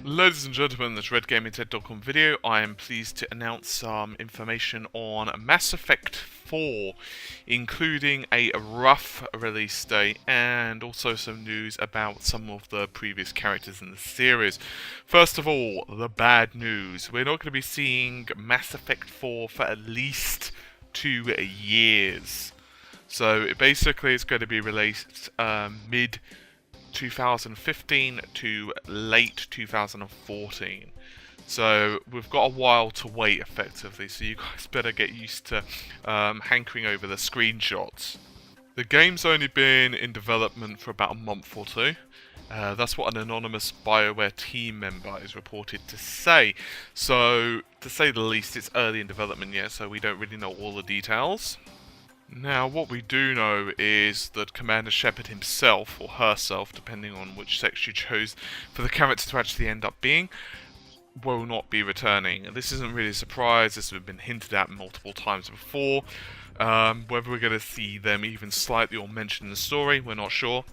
Ladies and gentlemen, this RedGamingTed.com video, I am pleased to announce some information on Mass Effect 4, including a rough release date and also some news about some of the previous characters in the series. First of all, the bad news. We're not going to be seeing Mass Effect 4 for at least 2 years. So it basically is going to be released mid 2015 to late 2014. So we've got a while to wait effectively, so you guys better get used to hankering over the screenshots. The game's only been in development for about a month or two. That's what an anonymous Bioware team member is reported to say. So, to say the least, it's early in development yet, so we don't really know all the details. Now, what we do know is that Commander Shepard himself, or herself, depending on which sex you chose for the character to actually end up being, will not be returning. This isn't really a surprise, this has been hinted at multiple times before. Whether we're going to see them even slightly or mentioned in the story, we're not sure.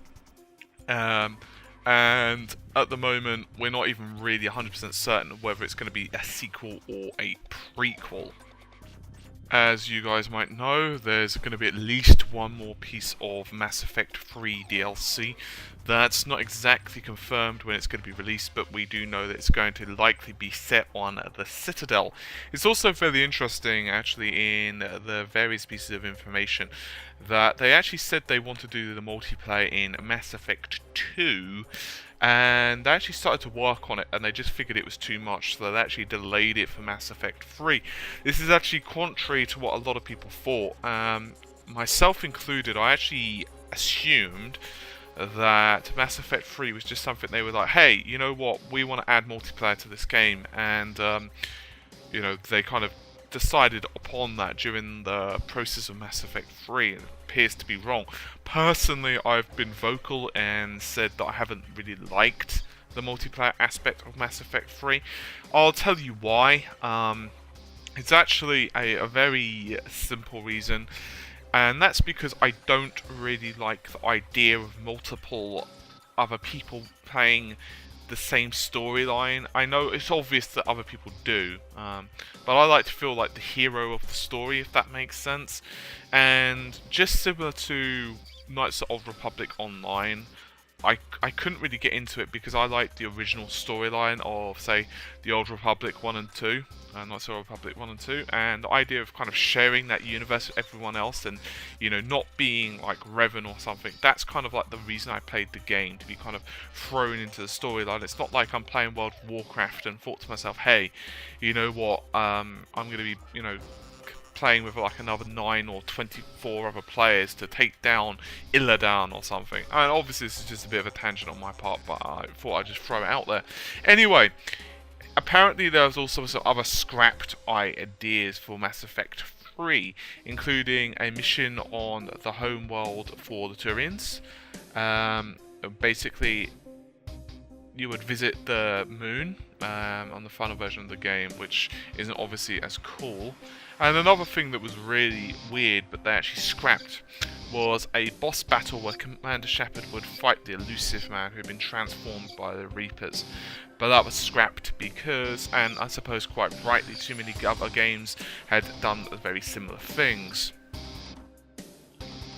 And at the moment, we're not even really 100% certain whether it's going to be a sequel or a prequel. As you guys might know, there's going to be at least one more piece of Mass Effect 3 DLC. That's not exactly confirmed when it's going to be released, but we do know that it's going to likely be set on the Citadel. It's also fairly interesting, actually, in the various pieces of information, that they actually said they want to do the multiplayer in Mass Effect 2, and they actually started to work on it, and they just figured it was too much, so they actually delayed it for Mass Effect 3. This is actually contrary to what a lot of people thought. Myself included, I actually assumed that Mass Effect 3 was just something they were like, hey, you know what, we want to add multiplayer to this game, and you know, they kind of decided upon that during the process of Mass Effect 3, and it appears to be wrong. Personally, I've been vocal and said that I haven't really liked the multiplayer aspect of Mass Effect 3. I'll tell you why. It's actually a very simple reason, and that's because I don't really like the idea of multiple other people playing the same storyline. I know it's obvious that other people do, but I like to feel like the hero of the story, if that makes sense. And just similar to Knights of the Old Republic Online, I couldn't really get into it because I liked the original storyline of, say, the Old Republic 1 and 2, Knights of the Old Republic 1 and 2, and the idea of kind of sharing that universe with everyone else and, you know, not being like Revan or something. That's kind of like the reason I played the game, to be kind of thrown into the storyline. It's not like I'm playing World of Warcraft and thought to myself, hey, you know what, I'm going to be, you know, playing with like another 9 or 24 other players to take down Illidan or something. And obviously this is just a bit of a tangent on my part, but I thought I'd just throw it out there. Anyway, apparently there's also some other scrapped ideas for Mass Effect 3, including a mission on the home world for the Turians. Basically, you would visit the moon on the final version of the game, which isn't obviously as cool. And another thing that was really weird, but they actually scrapped, was a boss battle where Commander Shepard would fight the Illusive Man, who had been transformed by the Reapers. But that was scrapped because, and I suppose quite rightly, too many other games had done very similar things.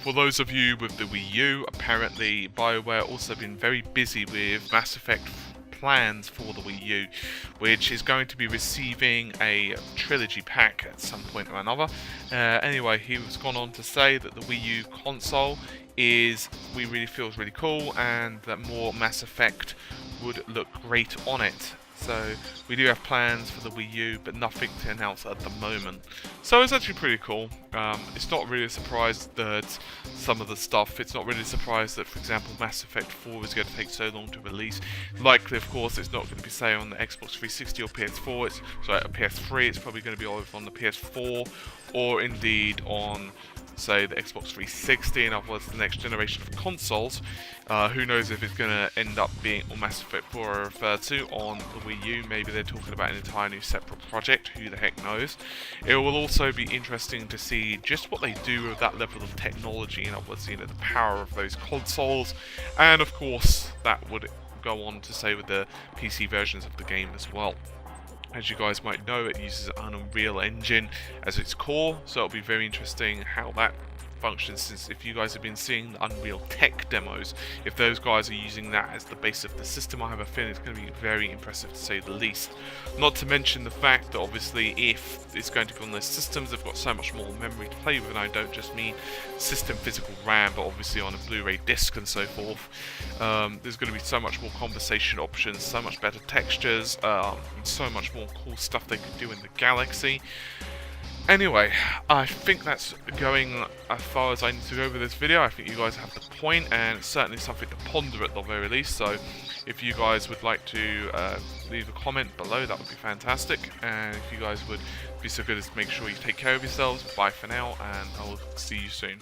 For those of you with the Wii U, apparently Bioware also been very busy with Mass Effect plans for the Wii U, which is going to be receiving a trilogy pack at some point or another. Anyway, he was gone on to say that the Wii U console we really feel is really cool, and that more Mass Effect would look great on it. So we do have plans for the Wii U, but nothing to announce at the moment. So it's actually pretty cool. It's not really a surprise that some of the stuff, it's not really a surprise that, for example, Mass Effect 4 is going to take so long to release. Likely, of course, it's not going to be, say, on the Xbox 360 or PS4, PS3, it's probably going to be either on the PS4, or indeed on, say, the Xbox 360, in other words, the next generation of consoles. Who knows if it's going to end up being on Mass Effect 4 I refer to on the Wii U. Maybe they're talking about an entirely separate project, who the heck knows. It will also be interesting to see just what they do with that level of technology, in other words, you know, the power of those consoles, and of course that would go on to say with the PC versions of the game as well. As you guys might know, it uses an Unreal Engine as its core, so it'll be very interesting how that functions, since if you guys have been seeing the Unreal Tech demos, if those guys are using that as the base of the system, I have a feeling it's going to be very impressive to say the least. Not to mention the fact that obviously if it's going to be on their systems, they've got so much more memory to play with, and I don't just mean system physical RAM, but obviously on a Blu-ray disc and so forth. There's going to be so much more conversation options, so much better textures, and so much more cool stuff they could do in the Galaxy. Anyway, I think that's going as far as I need to go with this video. I think you guys have the point, and it's certainly something to ponder at the very least. So if you guys would like to leave a comment below, that would be fantastic. And if you guys would be so good as to make sure you take care of yourselves, bye for now, and I will see you soon.